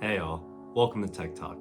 Hey all, welcome to Tech Talk.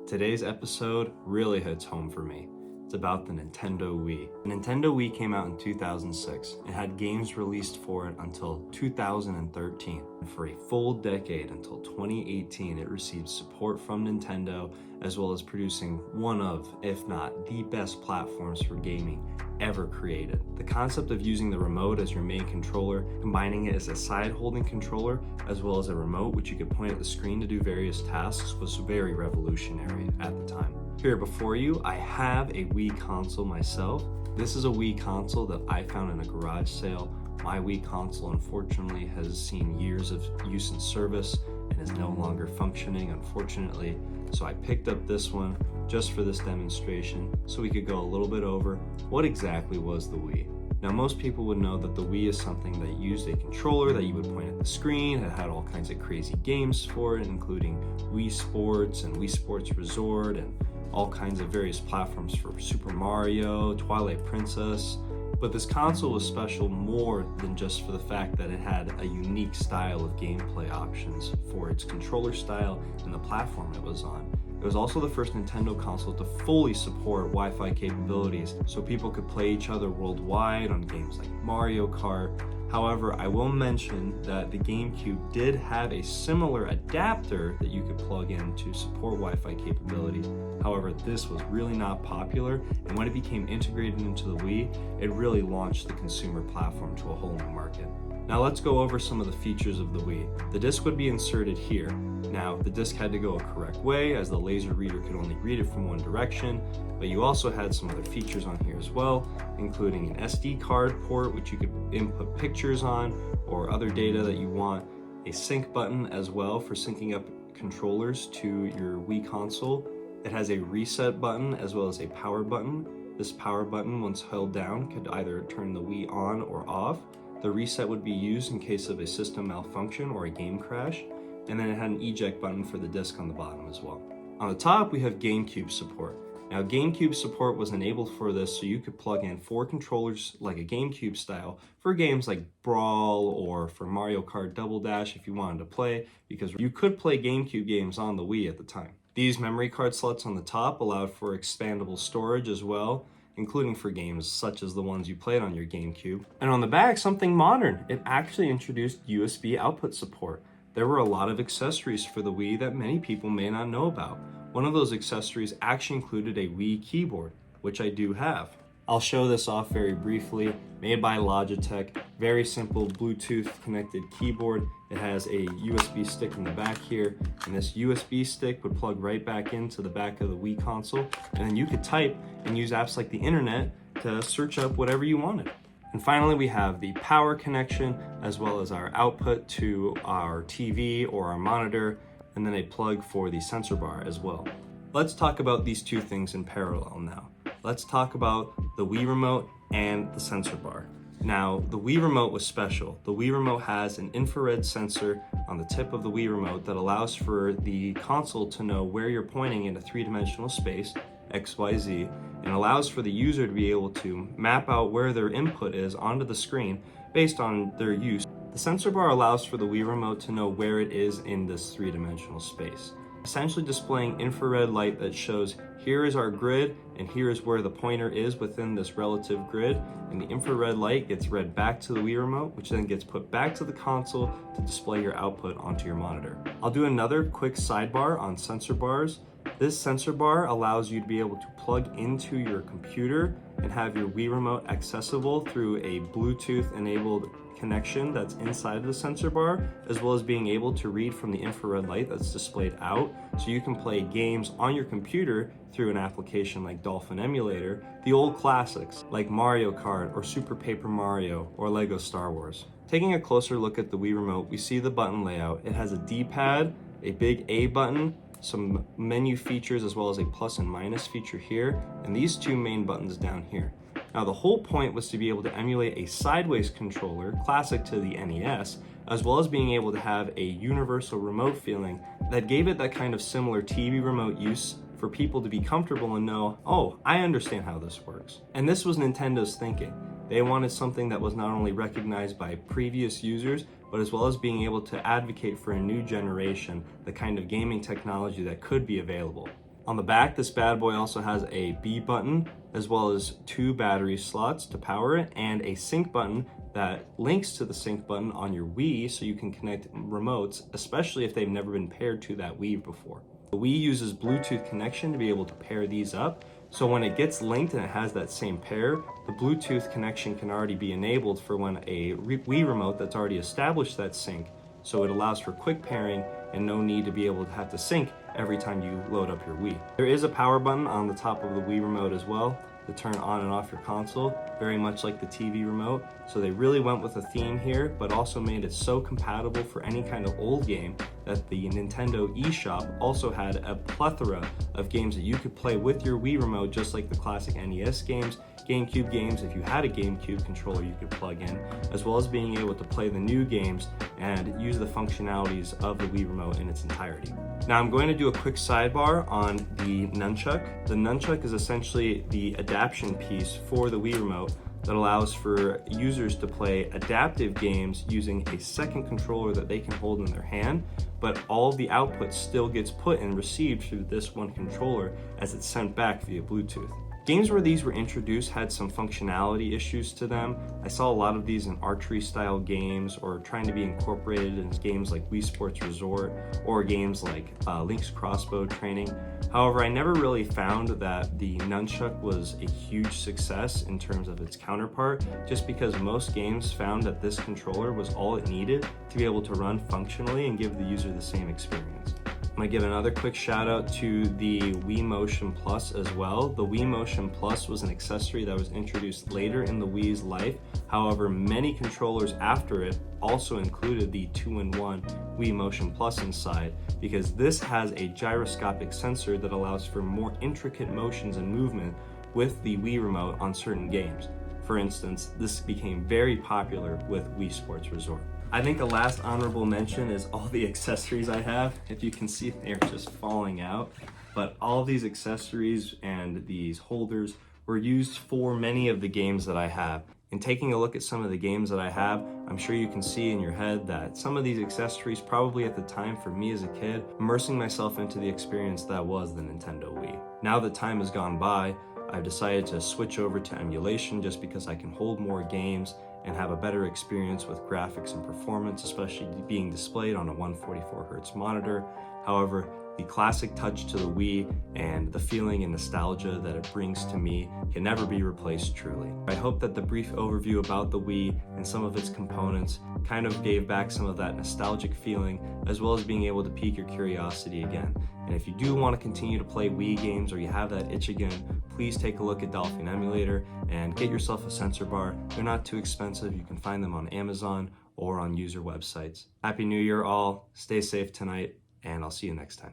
Today's episode really hits home for me. It's about the Nintendo Wii. The Nintendo Wii came out in 2006. It had games released for it until 2013. And for a full decade until 2018, it received support from Nintendo, as well as producing one of, if not the best platforms for gaming ever created. The concept of using the remote as your main controller, combining it as a side-holding controller, as well as a remote which you could point at the screen to do various tasks, was very revolutionary at the time. Here before you, I have a Wii console myself. This is a Wii console that I found in a garage sale. My Wii console, unfortunately, has seen years of use and service and is no longer functioning, unfortunately. So I picked up this one just for this demonstration so we could go a little bit over what exactly was the Wii. Now, most people would know that the Wii is something that used a controller that you would point at the screen. It had all kinds of crazy games for it, including Wii Sports and Wii Sports Resort and all kinds of various platforms for Super Mario, Twilight Princess. But this console was special more than just for the fact that it had a unique style of gameplay options for its controller style and the platform it was on. It was also the first Nintendo console to fully support Wi-Fi capabilities, so people could play each other worldwide on games like Mario Kart. However, I will mention that the GameCube did have a similar adapter that you could plug in to support Wi-Fi capabilities. However, this was really not popular, and when it became integrated into the Wii, it really launched the consumer platform to a whole new market. Now let's go over some of the features of the Wii. The disc would be inserted here. Now, the disc had to go a correct way, as the laser reader could only read it from one direction, but you also had some other features on here as well, including an SD card port, which you could input pictures on or other data that you want, a sync button as well for syncing up controllers to your Wii console. It has a reset button as well as a power button. This power button, once held down, could either turn the Wii on or off. The reset would be used in case of a system malfunction or a game crash, and then it had an eject button for the disc on the bottom as well. On the top, we have GameCube support. Now, GameCube support was enabled for this so you could plug in 4 controllers like a GameCube style for games like Brawl or for Mario Kart Double Dash if you wanted to play, because you could play GameCube games on the Wii at the time. These memory card slots on the top allowed for expandable storage as well, including for games such as the ones you played on your GameCube. And on the back, something modern. It actually introduced USB output support. There were a lot of accessories for the Wii that many people may not know about. One of those accessories actually included a Wii keyboard, which I do have. I'll show this off very briefly. Made by Logitech, very simple Bluetooth connected keyboard. It has a USB stick in the back here, and this USB stick would plug right back into the back of the Wii console, and then you could type and use apps like the internet to search up whatever you wanted. And finally, we have the power connection, as well as our output to our TV or our monitor, and then a plug for the sensor bar as well. Let's talk about these two things in parallel now. Let's talk about the Wii Remote and the sensor bar. Now, the Wii Remote was special. The Wii Remote has an infrared sensor on the tip of the Wii Remote that allows for the console to know where you're pointing in a 3-dimensional space, XYZ, and allows for the user to be able to map out where their input is onto the screen based on their use. The sensor bar allows for the Wii Remote to know where it is in this 3-dimensional space, essentially displaying infrared light that shows here is our grid and here is where the pointer is within this relative grid, and the infrared light gets read back to the Wii Remote, which then gets put back to the console to display your output onto your monitor. I'll do another quick sidebar on sensor bars. This sensor bar allows you to be able to plug into your computer and have your Wii Remote accessible through a Bluetooth enabled connection that's inside the sensor bar, as well as being able to read from the infrared light that's displayed out, so you can play games on your computer through an application like Dolphin Emulator, the old classics like Mario Kart or Super Paper Mario or Lego Star Wars. Taking a closer look at the Wii Remote, we see the button layout. It has a D-pad, a big A button, some menu features, as well as a plus and minus feature here, and these 2 main buttons down here. Now, the whole point was to be able to emulate a sideways controller, classic to the NES, as well as being able to have a universal remote feeling that gave it that kind of similar TV remote use for people to be comfortable and know, oh, I understand how this works. And this was Nintendo's thinking. They wanted something that was not only recognized by previous users, but as well as being able to advocate for a new generation, the kind of gaming technology that could be available. On the back, this bad boy also has a B button, as well as 2 battery slots to power it, and a sync button that links to the sync button on your Wii so you can connect remotes, especially if they've never been paired to that Wii before. The Wii uses Bluetooth connection to be able to pair these up, so when it gets linked and it has that same pair, the Bluetooth connection can already be enabled for when a Wii remote that's already established that sync, so it allows for quick pairing and no need to be able to have to sync every time you load up your Wii. There is a power button on the top of the Wii remote as well to turn on and off your console, very much like the TV remote. So they really went with a theme here, but also made it so compatible for any kind of old game that the Nintendo eShop also had a plethora of games that you could play with your Wii remote, just like the classic NES games, GameCube games. If you had a GameCube controller you could plug in, as well as being able to play the new games and use the functionalities of the Wii remote in its entirety. Now I'm going to do a quick sidebar on the nunchuck. The nunchuck is essentially the adaptation piece for the Wii remote that allows for users to play adaptive games using a second controller that they can hold in their hand, but all of the output still gets put and received through this one controller as it's sent back via Bluetooth. Games where these were introduced had some functionality issues to them. I saw a lot of these in archery style games or trying to be incorporated in games like Wii Sports Resort or games like Link's Crossbow Training. However, I never really found that the nunchuck was a huge success in terms of its counterpart, just because most games found that this controller was all it needed to be able to run functionally and give the user the same experience. I'm gonna give another quick shout out to the Wii Motion Plus as well. The Wii Motion Plus was an accessory that was introduced later in the Wii's life. However, many controllers after it also included the 2-in-1 Wii Motion Plus inside, because this has a gyroscopic sensor that allows for more intricate motions and movement with the Wii remote on certain games. For instance, this became very popular with Wii Sports Resort. I think the last honorable mention is all the accessories I have. If you can see, they're just falling out. But all these accessories and these holders were used for many of the games that I have. In taking a look at some of the games that I have, I'm sure you can see in your head that some of these accessories probably at the time for me as a kid, immersing myself into the experience that was the Nintendo Wii. Now that time has gone by, I've decided to switch over to emulation just because I can hold more games and have a better experience with graphics and performance, especially being displayed on a 144Hz monitor. However, the classic touch to the Wii and the feeling and nostalgia that it brings to me can never be replaced truly. I hope that the brief overview about the Wii and some of its components kind of gave back some of that nostalgic feeling, as well as being able to pique your curiosity again. And if you do want to continue to play Wii games or you have that itch again, please take a look at Dolphin Emulator and get yourself a sensor bar. They're not too expensive. You can find them on Amazon or on user websites. Happy New Year all. Stay safe tonight, and I'll see you next time.